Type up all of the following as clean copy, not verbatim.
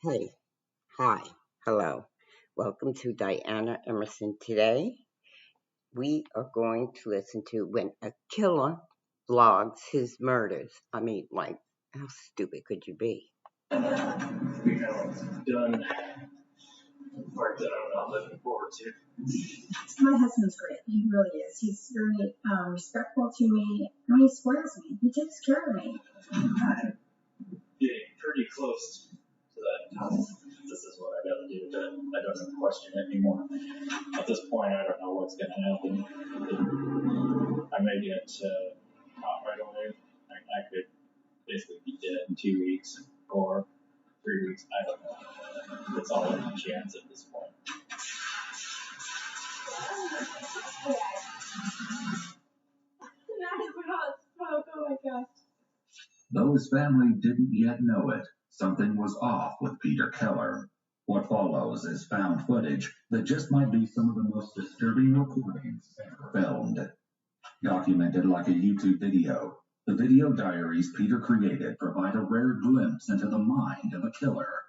Hey, hi, hello. Welcome to Diana Emerson. Today, we are going to listen to when a killer vlogs his murders. I mean, like, how stupid could you be? Done part that I'm not looking forward to. My husband's great. He really is. He's very respectful to me. And he spoils me. He takes care of me. Getting pretty close to that. This is what I got to do. I don't question it anymore. At this point, I don't know what's going to happen. I may get caught right away. I could basically be dead in 2 weeks or 3 weeks. I don't know. It's all in chance at this point. Oh my gosh. Though his family didn't yet know it, something was off with Peter Keller. What follows is found footage that just might be some of the most disturbing recordings ever filmed. Documented like a YouTube video, the video diaries Peter created provide a rare glimpse into the mind of a killer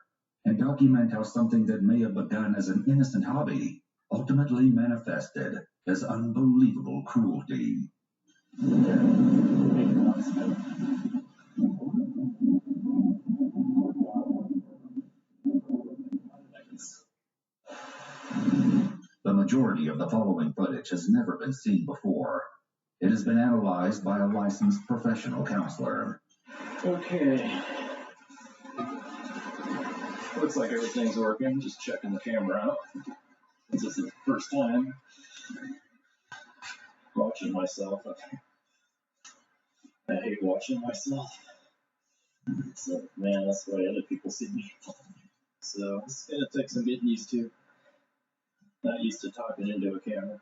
and document how something that may have begun as an innocent hobby ultimately manifested as unbelievable cruelty. The majority of the following footage has never been seen before. It has been analyzed by a licensed professional counselor. Okay. Looks like everything's working. Just checking the camera out. This is the first time watching myself. I hate watching myself. So, man, that's the way other people see me. So, it's going to take some getting used to. Not used to talking into a camera.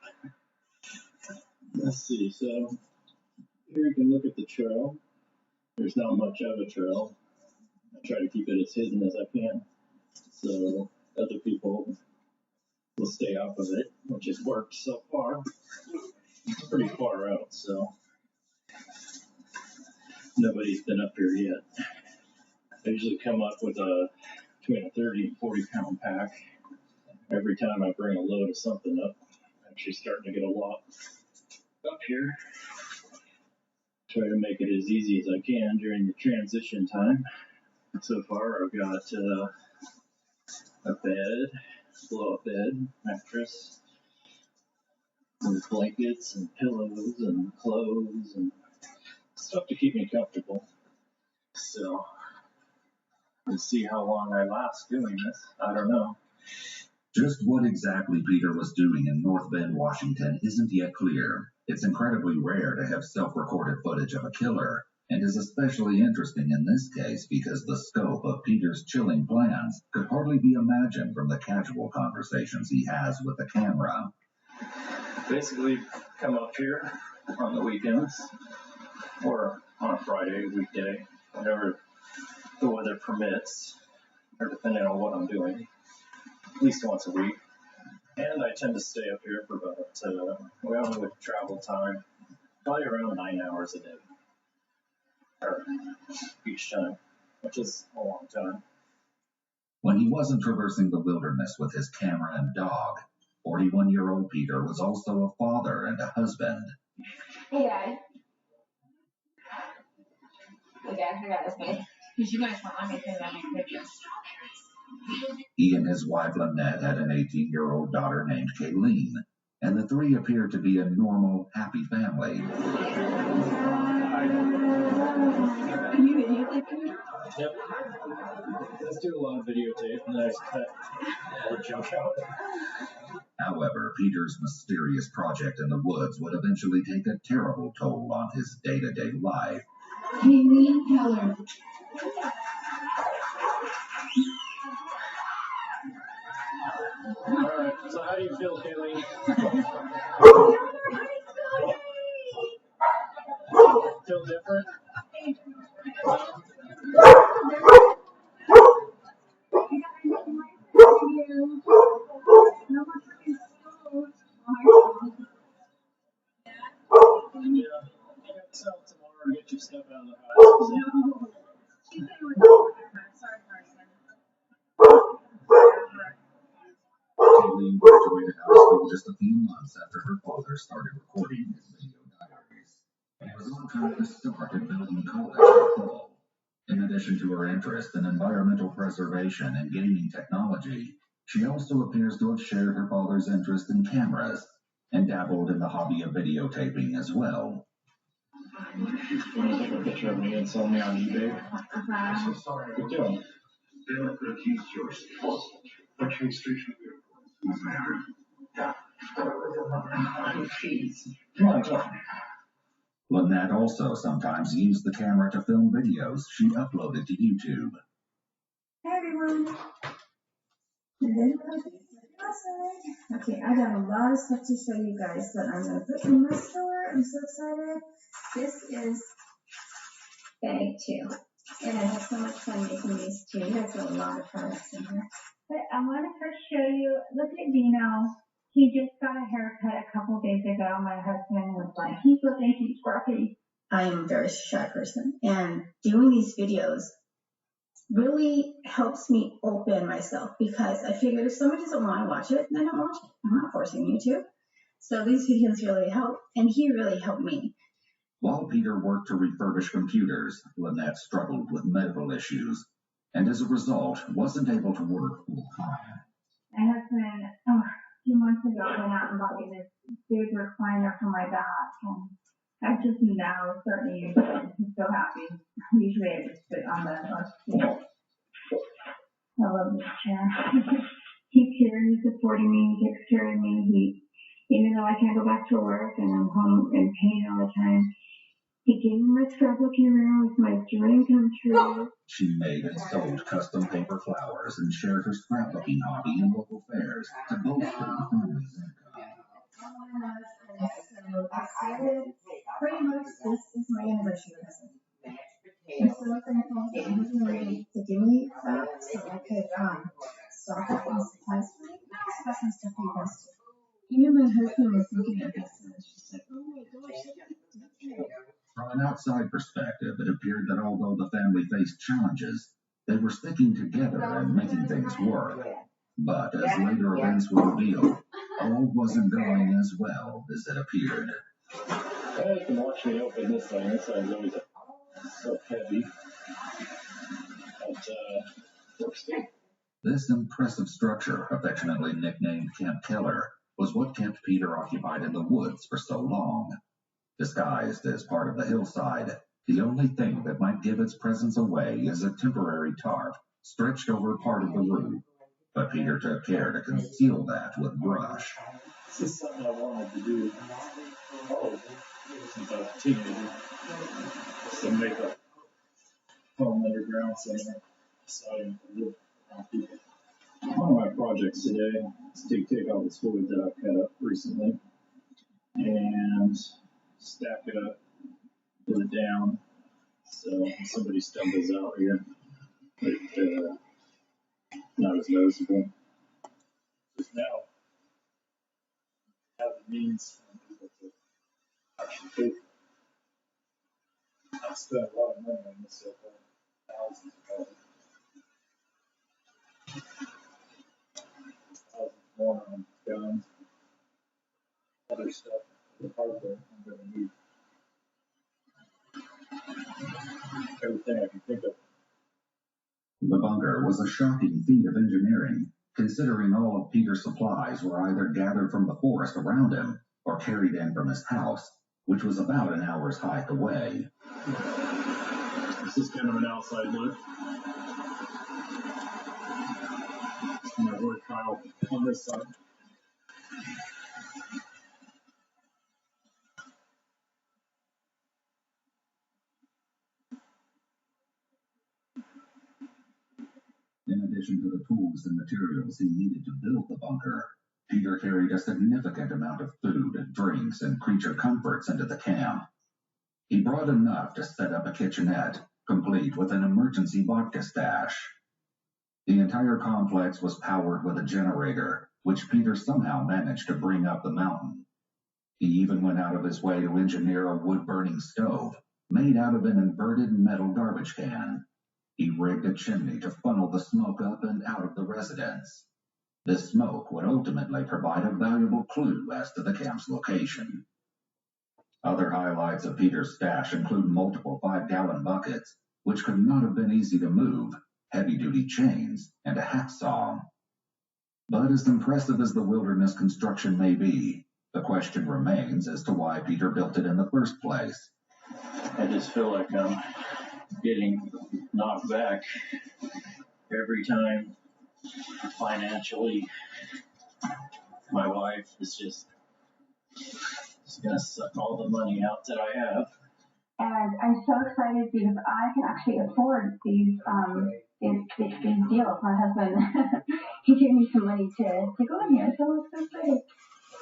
Let's see. So, here you can look at the trail. There's not much of a trail. I try to keep it as hidden as I can. So, other people will stay off of it, which has worked so far. It's pretty far out, so nobody's been up here yet. I usually come up with between a 30 and 40 pound pack. Every time I bring a load of something up, I'm actually starting to get a lot up here. Try to make it as easy as I can during the transition time. So far, I've got a bed, blow-up bed, mattress, and blankets and pillows and clothes and stuff to keep me comfortable. So, we'll see how long I last doing this. I don't know. Just what exactly Peter was doing in North Bend, Washington isn't yet clear. It's incredibly rare to have self-recorded footage of a killer, and is especially interesting in this case because the scope of Peter's chilling plans could hardly be imagined from the casual conversations he has with the camera. Basically, come up here on the weekends, or on a Friday, weekday, whenever the weather permits, or depending on what I'm doing, at least once a week. And I tend to stay up here for about, with travel time, probably around 9 hours a day, or each time, which is a long time. When he wasn't traversing the wilderness with his camera and dog, 41-year-old Peter was also a father and a husband. Hey, Dad. Hey, Dad, I got this one. Because you guys want me to make pictures. He and his wife Lynette had an 18-year-old daughter named Kayleen, and the three appeared to be a normal, happy family. Yep. Let's do a lot of videotape and then I cut all the junk out. However, Peter's mysterious project in the woods would eventually take a terrible toll on his day-to-day life. Kayleen Keller. Alright, so how do you feel, Kayleen? Feel different? Yeah, I got to tell tomorrow to get your stuff out of the house. No. She said it was sorry, Carson. Kayleen graduated high school just a few months after her father started recording his video diaries. He was on track to start at building college in the fall. In addition to her interest in environmental preservation and gaming technology, she also appears to have shared her father's interest in cameras and dabbled in the hobby of videotaping as well. When you take a picture of me and sell me on eBay, Uh-huh. so sorry. Good deal. They could have used yours. What train station Come on, John. Lynette also sometimes used the camera to film videos she uploaded to YouTube. Hey everyone. Okay, I got a lot of stuff to show you guys that I'm gonna put in my store. I'm so excited. This is bag 2. And I have so much fun making these too. There's a lot of products in here. But I want to first show you, look at Dino. He just got a haircut a couple days ago. My husband was like, he's looking, he's scruffy. I am a very shy person. And doing these videos really helps me open myself because I figured if somebody doesn't want to watch it, then don't watch it. I'm not forcing you to. So these videos really help, and he really helped me. While Peter worked to refurbish computers, Lynette struggled with medical issues, and as a result, wasn't able to work full-time. My husband, a few months ago, went out and bought me this big recliner for my back, and I just now starting to use it. I'm so happy. Usually I just sit on the seat. I love this chair. He's here, he's supporting me, he takes care of me. Even though I can't go back to work and I'm home in pain all the time, he gave me my scrapbooking room with my dream come true. She made and sold custom paper flowers and shared her scrapbooking hobby in local fairs to bolster the family's income. So decided, pretty much this is my anniversary present. I'm so thankful that my husband ready to give me that. So I could stock up on supplies for me. I got some stuff for you guys too. Even my husband was looking at this and was just like, oh my gosh, From an outside perspective, it appeared that although the family faced challenges, they were sticking together and making things work. But as later events would reveal, all wasn't going as well as it appeared. You can watch me open this thing. This thing's always so heavy. But, works good. This impressive structure, affectionately nicknamed Camp Keller, was what kept Peter occupied in the woods for so long. Disguised as part of the hillside, the only thing that might give its presence away is a temporary tarp stretched over part of the roof. But Peter took care to conceal that with brush. This is something I wanted to do since I was a teenager. Just to make a home underground somewhere. Deciding to live around people. One of my projects today is to take all this wood that I've cut up recently and stack it up, put it down, so when somebody stumbles out here, it's not as noticeable. Just now, have the means for people to actually pay. I've spent a lot of money on this so far, thousands of dollars. Thousands more on guns, other stuff, the hardware I'm going to need. Everything I can think of. The bunker was a shocking feat of engineering, considering all of Peter's supplies were either gathered from the forest around him or carried in from his house, which was about an hour's hike away. This is kind of an outside look. My work pile on this side. In addition to the tools and materials he needed to build the bunker, Peter carried a significant amount of food, drinks, and creature comforts into the camp. He brought enough to set up a kitchenette, complete with an emergency vodka stash. The entire complex was powered with a generator, which Peter somehow managed to bring up the mountain. He even went out of his way to engineer a wood-burning stove made out of an inverted metal garbage can. He rigged a chimney to funnel the smoke up and out of the residence. This smoke would ultimately provide a valuable clue as to the camp's location. Other highlights of Peter's stash include multiple 5-gallon buckets, which could not have been easy to move, heavy-duty chains, and a hacksaw. But as impressive as the wilderness construction may be, the question remains as to why Peter built it in the first place. I just feel like I'm getting knocked back every time financially. My wife is just gonna suck all the money out that I have. And I'm so excited because I can actually afford these deals. My husband, he gave me some money to go in here, so it's so great.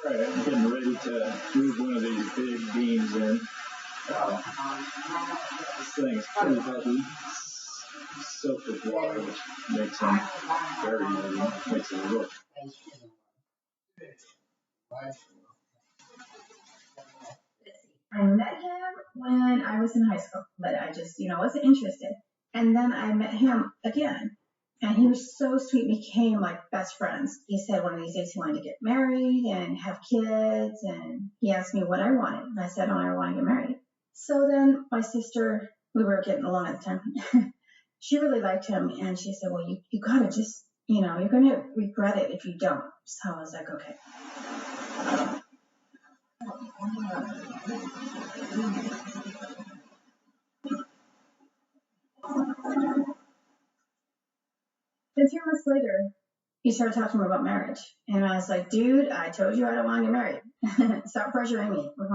All right, I'm getting ready to move one of these big beams in. This thing's pretty heavy, soaked with water, which makes them very heavy, makes it look. I met him when I was in high school, but I just, wasn't interested. And then I met him again, and he was so sweet. We became like best friends. He said one of these days he wanted to get married and have kids, and he asked me what I wanted, and I said, I want to get married. So then my sister, we were getting along at the time, she really liked him, and she said, well, you gotta just, you're gonna regret it if you don't. So I was like, okay. Then 3 months later, he started talking to me about marriage. And I was like, dude, I told you I don't want to get married. Stop pressuring me. We've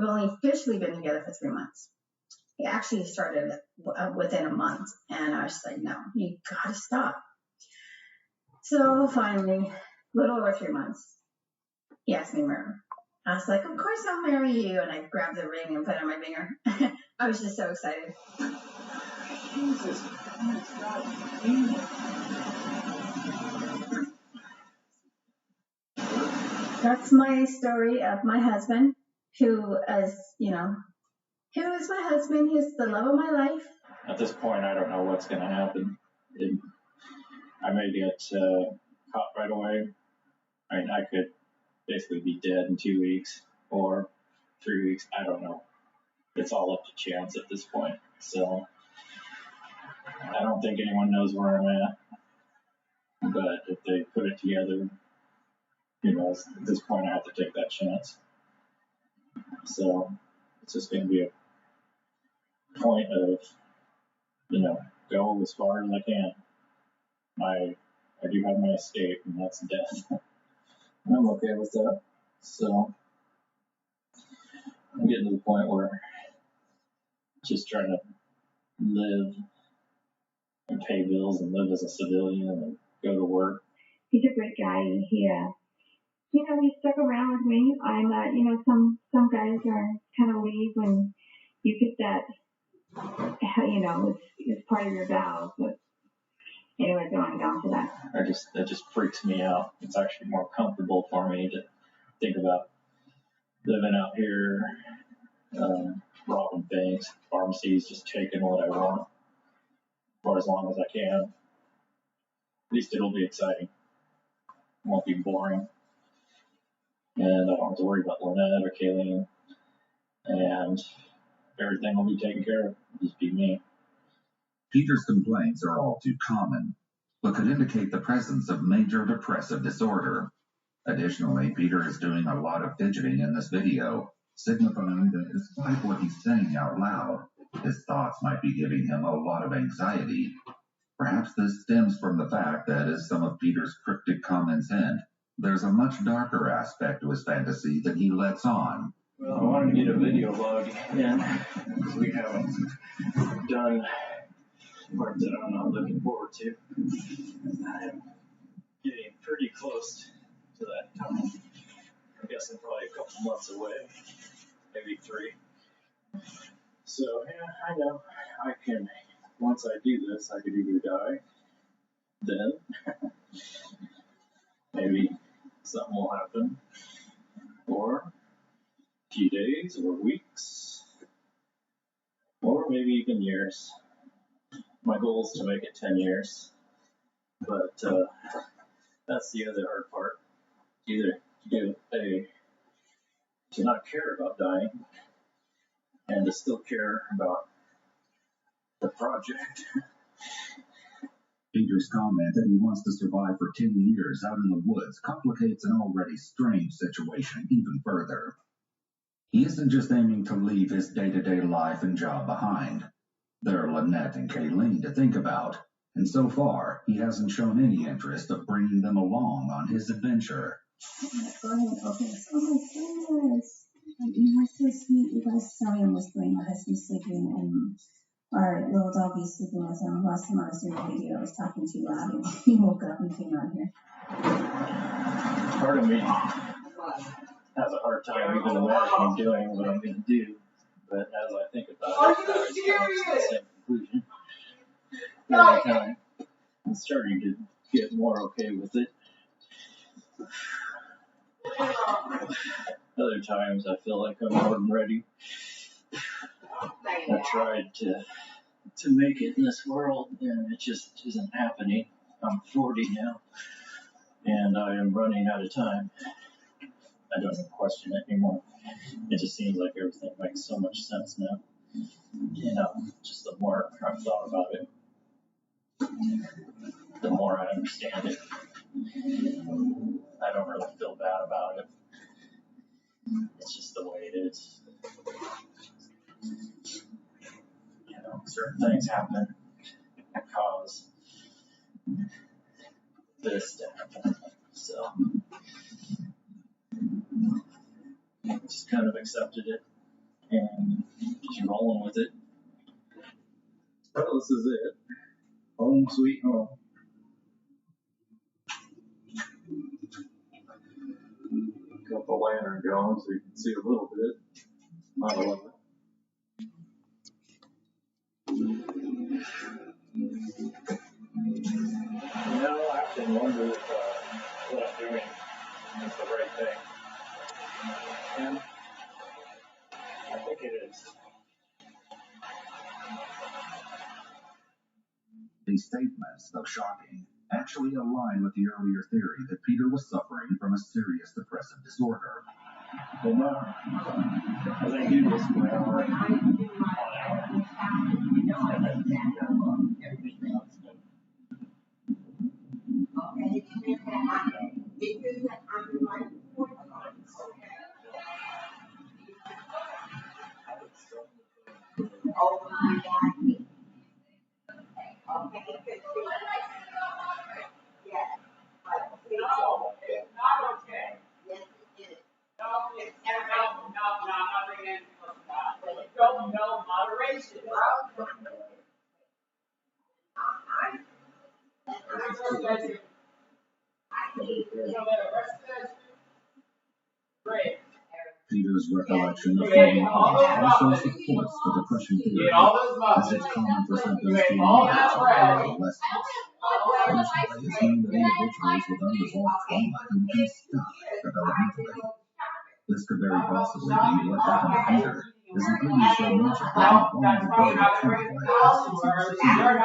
only officially been together for 3 months. He actually started within a month. And I was like, no, you got to stop. So finally, a little over 3 months, he asked me to marry him. I was like, of course I'll marry you. And I grabbed the ring and put it on my finger. I was just so excited. Jesus Christ, That's my story of my husband, who is my husband. He's the love of my life. At this point, I don't know what's going to happen. I may get caught right away. I mean, I could basically be dead in 2 weeks or 3 weeks. I don't know. It's all up to chance at this point. So I don't think anyone knows where I'm at. But if they put it together, at this point I have to take that chance. So it's just going to be a point of, go as far as I can. I do have my escape, and that's death. And I'm okay with that. So I'm getting to the point where I'm just trying to live and pay bills and live as a civilian and go to work. He's a great guy, and he stuck around with me. I'm some guys are kind of leave when you get that, it's part of your vows. But anyway, I don't want to go into that. That just freaks me out. It's actually more comfortable for me to think about living out here, robbing banks, pharmacies, just taking what I want for as long as I can. At least it'll be exciting. It won't be boring. And I don't have to worry about Lynette or Kayleen. And everything will be taken care of. It'll just be me. Peter's complaints are all too common, but could indicate the presence of major depressive disorder. Additionally, Peter is doing a lot of fidgeting in this video, signifying that despite what he's saying out loud, his thoughts might be giving him a lot of anxiety. Perhaps this stems from the fact that, as some of Peter's cryptic comments hint, there's a much darker aspect to his fantasy that he lets on. Well, I wanted to get a video log in, because we haven't done part that I'm not looking forward to. I'm getting pretty close to that time. I'm guessing probably a couple months away, maybe 3. So, yeah, I know. Once I do this, I could either die, then maybe something will happen, or a few days, or weeks, or maybe even years. My goal is to make it 10 years, but that's the other hard part. Either to not care about dying and to still care about the project. Peter's comment that he wants to survive for 10 years out in the woods complicates an already strange situation even further. He isn't just aiming to leave his day-to-day life and job behind. There are Lynette and Kayleen to think about, and so far, he hasn't shown any interest of bringing them along on his adventure. Go ahead and open this. Oh my goodness. You are so sweet. You guys, sorry I'm whispering. My husband's sleeping and our little doggy's sleeping with him. Last time I was doing a video, I was talking too loud and he woke up and came out here. Part of me has a hard time even imagining doing what I'm going to do, but as I think about it, I always come to the same conclusion. Every time, I'm starting to get more okay with it. Other times, I feel like I'm more than ready. I tried to make it in this world, and it just isn't happening. I'm 40 now, and I am running out of time. I don't even question it anymore. It just seems like everything makes so much sense now. Just the more I've thought about it, the more I understand it. I don't really feel bad about it. It's just the way it is. Certain things happen that cause this to happen. So, just kind of accepted it and just rolling with it. Well, this is it. Home sweet home. Got the lantern going so you can see a little bit. Not a lot. I often wonder if what I'm doing is the right thing. And I think it is. These statements, though shocking, actually align with the earlier theory that Peter was suffering from a serious depressive disorder. Well, no, as I do this for hour, Peter's recollection of former hosts also supports the depression theory, as it's common for symptoms to emerge after adolescence. Additionally, it's known that individuals with unresolved trauma can become stuck developmentally. This could very possibly be what happened to Peter, as he previously mentioned that he wanted to go to chemical substances too.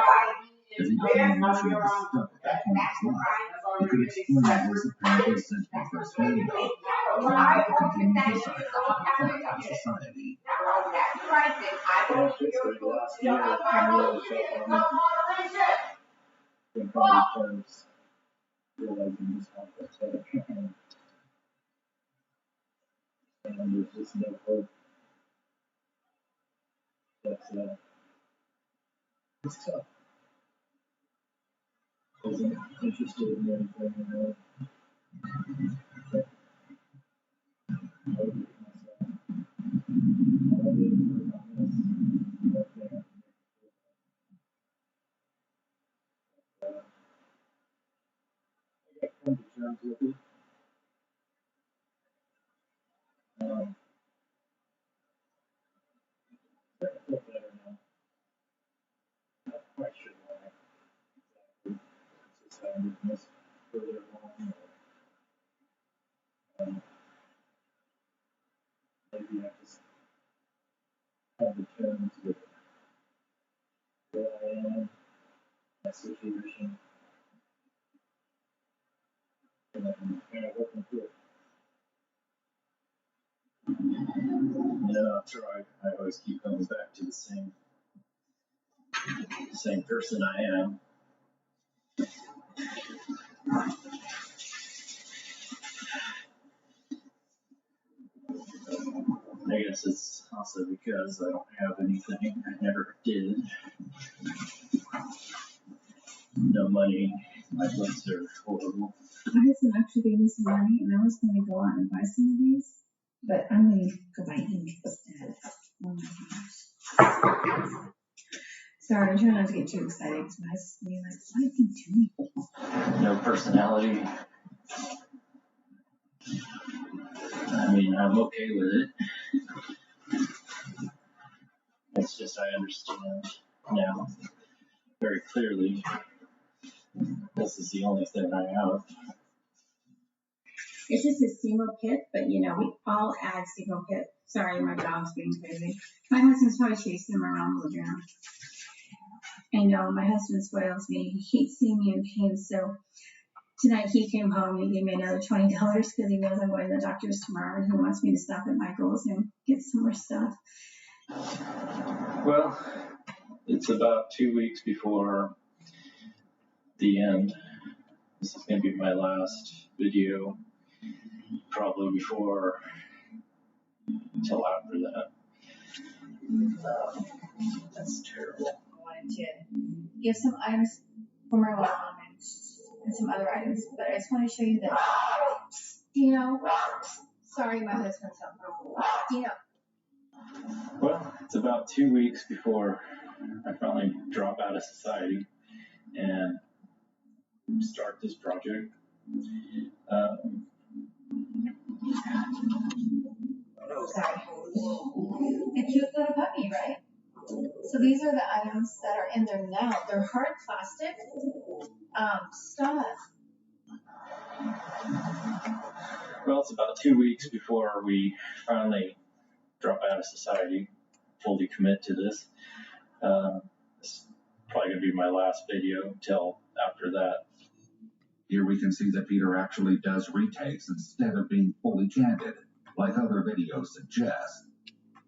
If he became emotionally stuck at that point in his life, it could explain his apparently sensual first handout, along with the continued desire to be part of society. well, basically last year, I really felt on in body terms, realizing this conflict that and there's just no hope. That's it's tough. I wasn't interested in anything, but I would make myself. I did for this. I got come to terms with it. I feel better now. Not quite sure why exactly. It's just I moved this further along. come to terms with where I am, my situation, and I'm kind of working through it. Yeah, I've tried. I always keep coming back to the same person I am. I guess it's also because I don't have anything. I never did. No money. My books are horrible. My husband actually gave me some money, and I was going to go out and buy some of these, but I'm going to go buy ink instead. Oh my gosh. Sorry, I'm trying not to get too excited because my husband's going to be like, what is he doing? No personality. I mean, I'm okay with it. It's just I understand now very clearly this is the only thing I have. It's just a single pit, but you know, we all add single pit. Sorry, my dog's being crazy. My husband's probably chasing him around the living room. I know, my husband spoils me. He hates seeing me in pain, so tonight he came home and he gave me another $20 because he knows I'm going to the doctor's tomorrow and he wants me to stop at Michael's and get some more stuff. Well, it's about 2 weeks before the end. This is going to be my last video, probably until after that. That's terrible. I wanted to give some items for my mom and some other items, but I just want to show you that. Dino, sorry, my husband's up. Dino. Well, it's about 2 weeks before I finally drop out of society and start this project. Sorry. A cute little puppy, right? So these are the items that are in there now. They're hard plastic stuff. Well, it's about 2 weeks before we finally drop out of society, fully commit to this. It's probably going to be my last video till after that. Here we can see that Peter actually does retakes instead of being fully candid, like other videos suggest.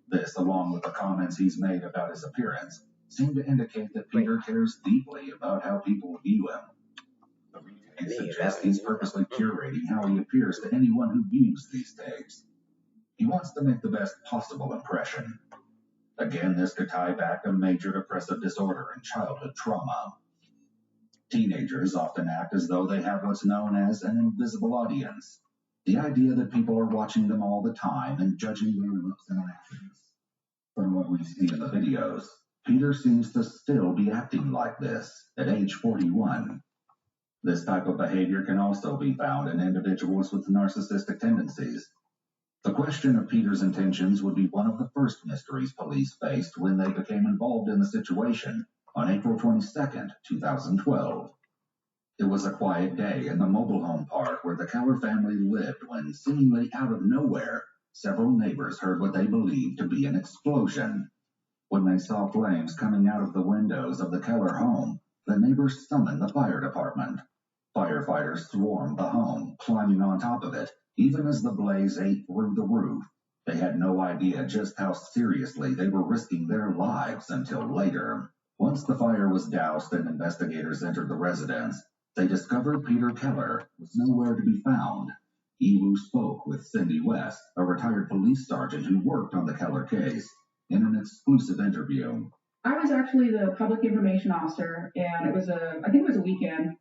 This, along with the comments he's made about his appearance, seem to indicate that Peter cares deeply about how people view him. The retakes suggest he's purposely curating how he appears to anyone who views these tapes. He wants to make the best possible impression. Again, this could tie back to major depressive disorder and childhood trauma. Teenagers often act as though they have what's known as an invisible audience. The idea that people are watching them all the time and judging their looks and actions. From what we see in the videos, Peter seems to still be acting like this at age 41. This type of behavior can also be found in individuals with narcissistic tendencies. The question of Peter's intentions would be one of the first mysteries police faced when they became involved in the situation on April 22nd, 2012. It was a quiet day in the mobile home park where the Keller family lived when, seemingly out of nowhere, several neighbors heard what they believed to be an explosion. When they saw flames coming out of the windows of the Keller home, the neighbors summoned the fire department. Firefighters swarmed the home, climbing on top of it, even as the blaze ate through the roof. They had no idea just how seriously they were risking their lives until later. Once the fire was doused and investigators entered the residence, they discovered Peter Keller was nowhere to be found. Ewu spoke with Cindy West, a retired police sergeant who worked on the Keller case, in an exclusive interview. I was actually the public information officer, and I think it was a weekend,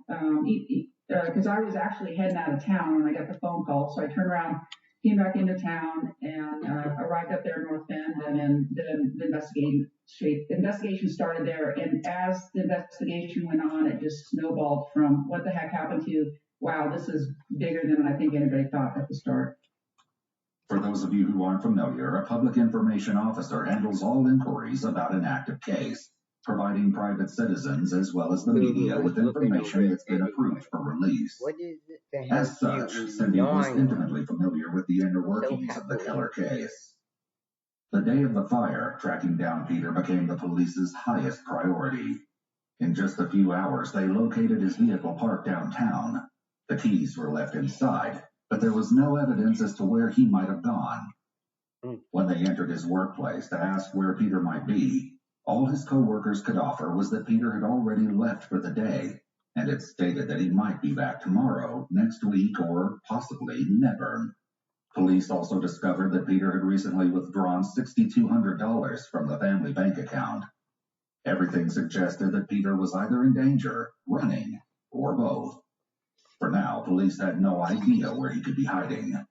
because I was actually heading out of town when I got the phone call. So I turned around, came back into town, and arrived up there in North Bend, and then the investigation started there. And as the investigation went on, it just snowballed from what the heck happened to, wow, this is bigger than I think anybody thought at the start. For those of you who aren't familiar, a public information officer handles all inquiries about an active case, providing private citizens as well as the media with information that's been approved for release. What is it? As such, Cindy was intimately familiar with the inner workings of the Keller case. The day of the fire, tracking down Peter became the police's highest priority. In just a few hours, they located his vehicle parked downtown. The keys were left inside, but there was no evidence as to where he might have gone. When they entered his workplace to ask where Peter might be, all his co-workers could offer was that Peter had already left for the day, and it stated that he might be back tomorrow, next week, or possibly never. Police also discovered that Peter had recently withdrawn $6,200 from the family bank account. Everything suggested that Peter was either in danger, running, or both. For now, police had no idea where he could be hiding.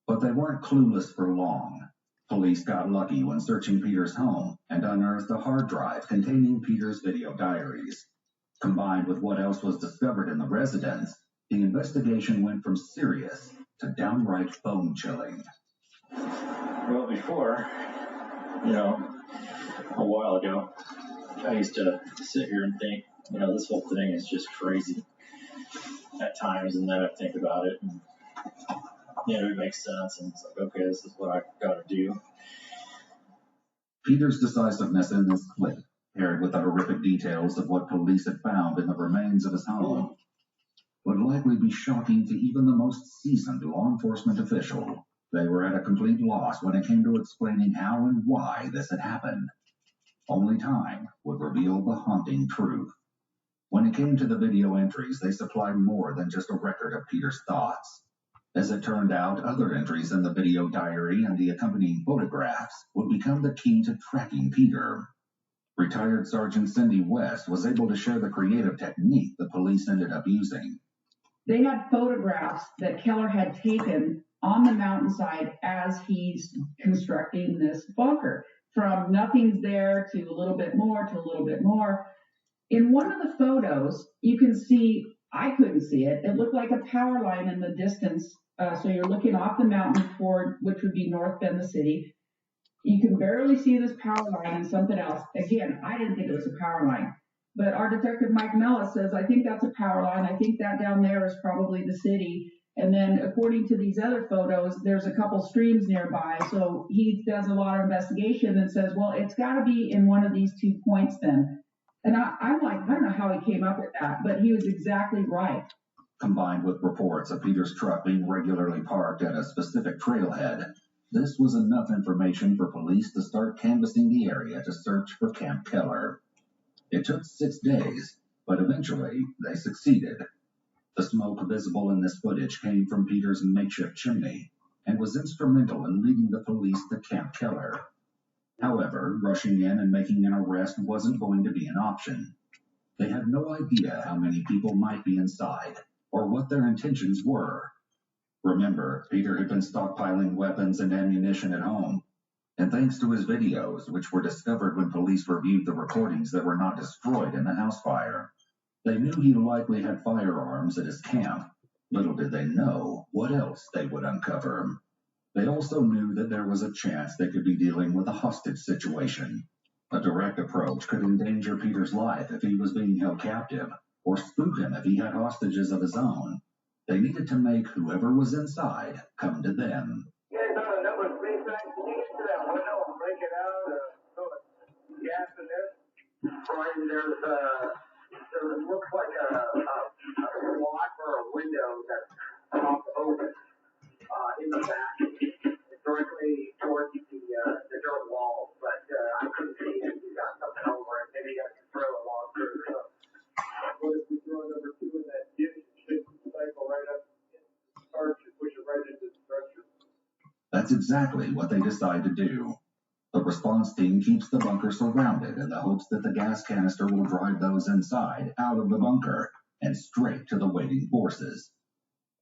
But they weren't clueless for long. Police got lucky when searching Peter's home and unearthed a hard drive containing Peter's video diaries. Combined with what else was discovered in the residence, the investigation went from serious to downright bone-chilling. Well, before, a while ago, I used to sit here and think, this whole thing is just crazy at times, and then I think about it, and, it makes sense, and it's like, okay, this is what I gotta do. Peter's decisiveness in this clip, paired with the horrific details of what police had found in the remains of his home, would likely be shocking to even the most seasoned law enforcement official. They were at a complete loss when it came to explaining how and why this had happened. Only time would reveal the haunting truth. When it came to the video entries, they supplied more than just a record of Peter's thoughts. As it turned out, other entries in the video diary and the accompanying photographs would become the key to tracking Peter. Retired Sergeant Cindy West was able to share the creative technique the police ended up using. They had photographs that Keller had taken on the mountainside as he's constructing this bunker. From nothing's there to a little bit more to a little bit more. In one of the photos, you can see, I couldn't see it, it looked like a power line in the distance. So you're looking off the mountain toward, which would be North Bend, the city. You can barely see this power line and something else. Again, I didn't think it was a power line. But our detective Mike Mellis says, I think that's a power line. I think that down there is probably the city. And then according to these other photos, there's a couple streams nearby. So he does a lot of investigation and says, well, it's got to be in one of these 2 points then. And I'm like, I don't know how he came up with that, but he was exactly right. Combined with reports of Peter's truck being regularly parked at a specific trailhead, this was enough information for police to start canvassing the area to search for Camp Keller. It took 6 days, but eventually they succeeded. The smoke visible in this footage came from Peter's makeshift chimney and was instrumental in leading the police to Camp Keller. However, rushing in and making an arrest wasn't going to be an option. They had no idea how many people might be inside or what their intentions were. Remember, Peter had been stockpiling weapons and ammunition at home, and thanks to his videos, which were discovered when police reviewed the recordings that were not destroyed in the house fire, they knew he likely had firearms at his camp. Little did they know what else they would uncover. They also knew that there was a chance they could be dealing with a hostage situation. A direct approach could endanger Peter's life if he was being held captive, or spook him if he had hostages of his own. They needed to make whoever was inside come to them. That was me trying to get into that window and break it out, throw gas in there. Brian, there looks like a lock or a window that's popped open in the back, directly towards the dirt wall, but I couldn't see if you got something over it. Maybe you got to throw a log through or something. What if we throw number 2 in that ditch? It should cycle right up in the starch and push it right into the structure. That's exactly what they decide to do. The response team keeps the bunker surrounded in the hopes that the gas canister will drive those inside out of the bunker and straight to the waiting forces.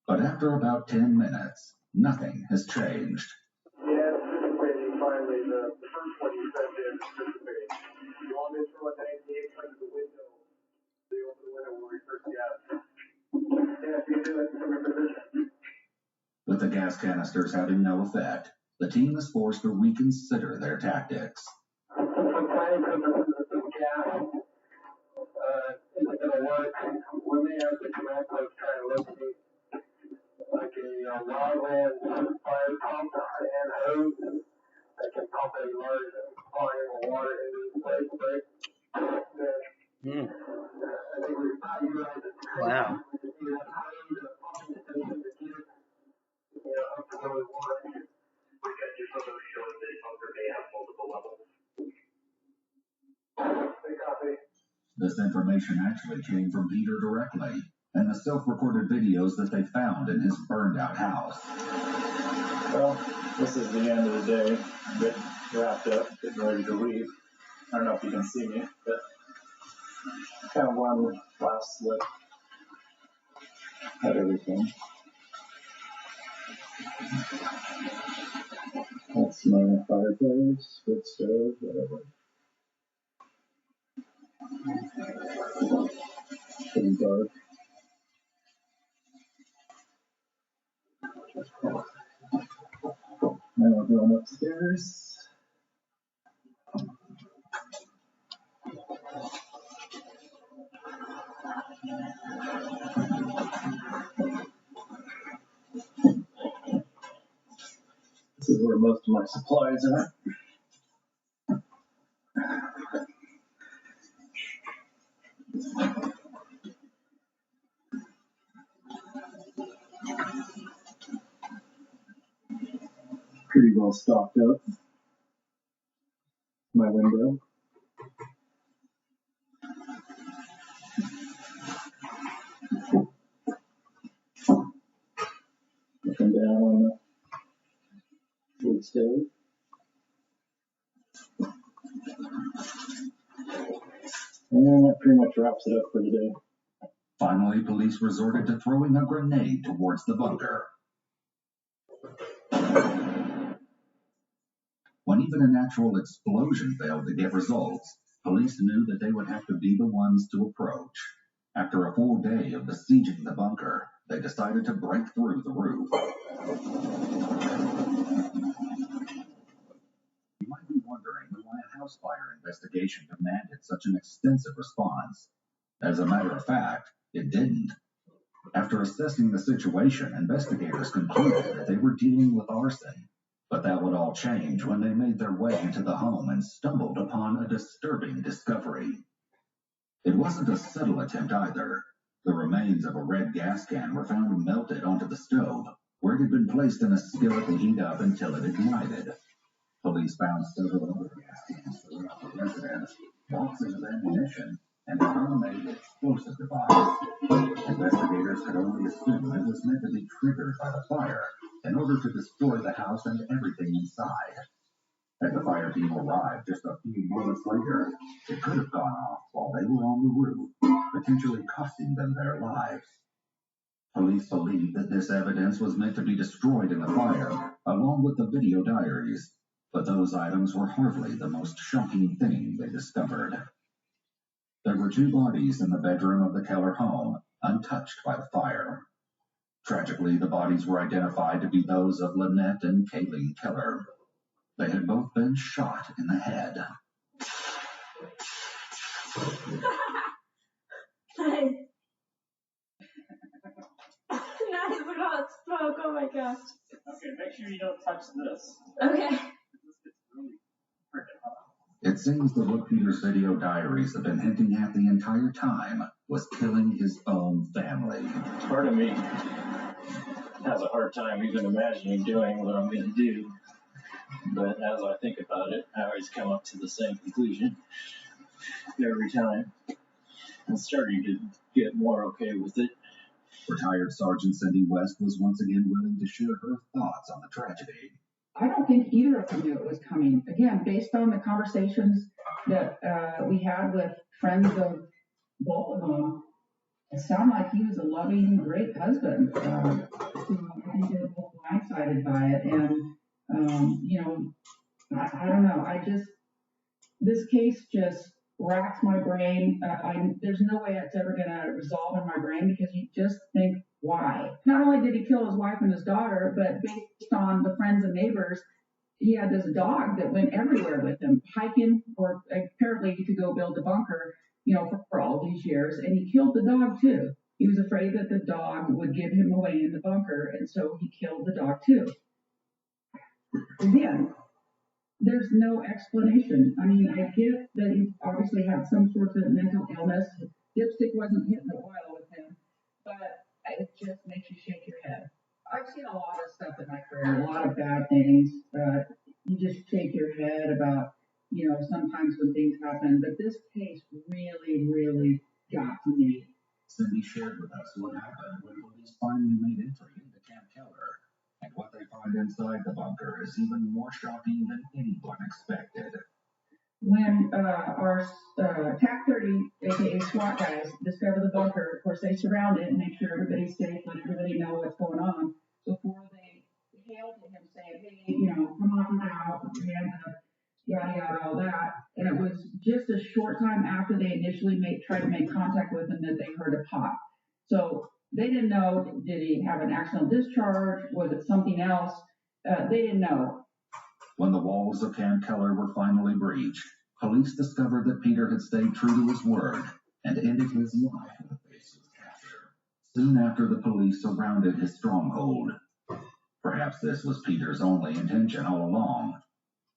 But after about 10 minutes, nothing has changed. Yeah, it's dissipating finally. The first one you said did dissipate. You want me to throw a 98 under the window? The open window where we first got it. Yeah, if you do it from your position. With the gas canisters having no effect, the team is forced to reconsider their tactics. Some time for some gas. Isn't going to work. We may have to come up with try to locate like a log and fire pump and hose. they can pump a large volume of water into the place, right? Hmm. I think we utilize it. Wow. You know, pumping station to get it, up to where we want it. We got just some of the shows that bunker may have multiple levels. Hey, copy. This information actually came from Peter directly, and the self-recorded videos that they found in his burned-out house. Well, this is the end of the day. I'm getting wrapped up, getting ready to leave. I don't know if you can see me, but kind of one last look at everything. That's my fireplace, wood stove, whatever. Pretty dark. Now we're going upstairs. This is where most of my supplies are. Pretty well stocked up. My window. Looking down on the wood stove. And that pretty much wraps it up for today. Finally, police resorted to throwing a grenade towards the bunker. When even an actual explosion failed to get results, police knew that they would have to be the ones to approach. After a full day of besieging the bunker, they decided to break through the roof. You might be wondering why a house fire investigation demanded such an extensive response. As a matter of fact, it didn't. After assessing the situation, investigators concluded that they were dealing with arson. But that would all change when they made their way into the home and stumbled upon a disturbing discovery. It wasn't a subtle attempt either. The remains of a red gas can were found melted onto the stove, where it had been placed in a skillet to heat up until it ignited. Police found several other gas cans throughout the residence, boxes of ammunition, and a homemade explosive device. Investigators could only assume it was meant to be triggered by the fire in order to destroy the house and everything inside. As the fire team arrived just a few moments later, it could have gone off while they were on the roof, potentially costing them their lives. Police believe that this evidence was meant to be destroyed in the fire, along with the video diaries, but those items were hardly the most shocking thing they discovered. There were 2 bodies in the bedroom of the Keller home, untouched by the fire. Tragically, the bodies were identified to be those of Lynette and Kayleen Keller. They had both been shot in the head. Nice. Nice, look at all that smoke, oh my gosh. Okay, make sure you don't touch this. Okay. This gets really freaking hot. It seems that what Peter's video diaries have been hinting at the entire time was killing his own family. Part of me has a hard time even imagining doing what I'm going to do. But as I think about it, I always come up to the same conclusion every time. I'm starting to get more okay with it. Retired Sergeant Cindy West was once again willing to share her thoughts on the tragedy. I don't think either of them knew it was coming. Again, based on the conversations that we had with friends of both of them, it sounded like he was a loving, great husband. I think they were both blindsided by it. And, I don't know. This case just racks my brain. There's no way it's ever going to resolve in my brain because you just think, why? Not only did he kill his wife and his daughter, but based on the friends and neighbors, he had this dog that went everywhere with him, hiking, or apparently to go build a bunker, for all these years. And he killed the dog too. He was afraid that the dog would give him away in the bunker, and so he killed the dog too. Again, there's no explanation. I mean, I get that he obviously had some sort of mental illness. Dipstick wasn't hitting the oil with him, but it just makes you shake your head. I've seen a lot of stuff in my career, a lot of bad things. You just shake your head about, sometimes when things happen. But this case really, really got to me. Cindy shared with us what happened when police finally made entry into Camp Keller. And what they find inside the bunker is even more shocking than anyone expected. When our TAC 30, aka SWAT guys, discover the bunker, of course they surround it and make sure everybody's safe, let everybody know what's going on before they hail to him saying, hey, come on now, put your hands up, yada yada, all that. And it was just a short time after they initially tried to make contact with him that they heard a pop. So they didn't know, did he have an accidental discharge? Was it something else? They didn't know. When the walls of Camp Keller were finally breached, police discovered that Peter had stayed true to his word and ended his life with a faceless capture. Soon after, the police surrounded his stronghold. Perhaps this was Peter's only intention all along.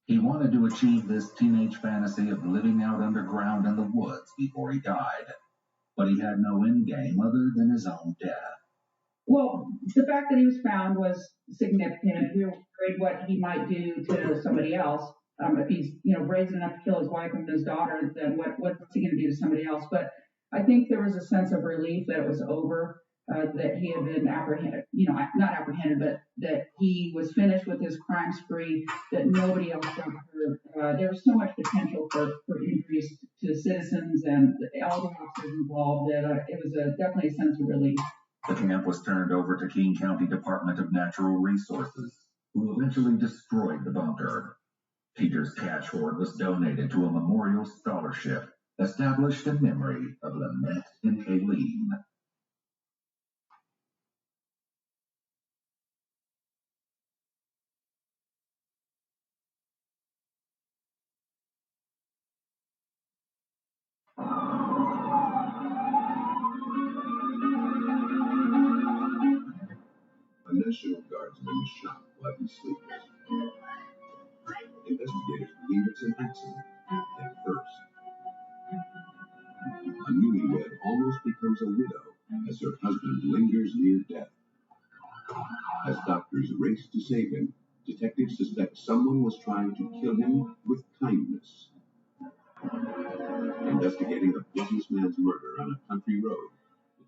He wanted to achieve this teenage fantasy of living out underground in the woods before he died, but he had no end game other than his own death. Well, the fact that he was found was significant. We were worried what he might do to somebody else. If he's, brazen enough to kill his wife and his daughter, then what's he going to do to somebody else? But I think there was a sense of relief that it was over, that he had been apprehended, not apprehended, but that he was finished with his crime spree, that nobody else got hurt. There was so much potential for injuries to citizens and all the officers involved that it was definitely a sense of relief. The camp was turned over to King County Department of Natural Resources, who eventually destroyed the bunker. Peter's catch hoard was donated to a memorial scholarship established in memory of Lynette and Kayleen. A National Guardsman is shot while he sleeps. Investigators believe it's an accident at first. A newlywed almost becomes a widow as her husband lingers near death. As doctors race to save him, detectives suspect someone was trying to kill him with kindness. Investigating a businessman's murder on a country road,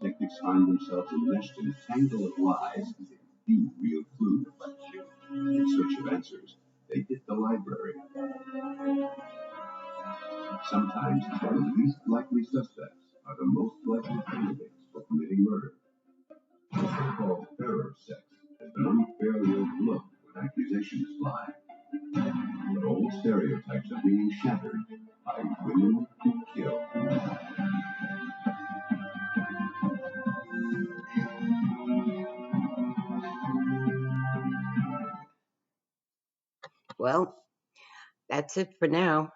detectives find themselves enmeshed in a tangle of lies and few real clues. In search of answers, they hit the library. Sometimes the least likely suspects are the most likely candidates for committing murder. The so-called terror sex has been unfairly overlooked when accusations fly. But old stereotypes are being shattered by women who kill. Well, that's it for now.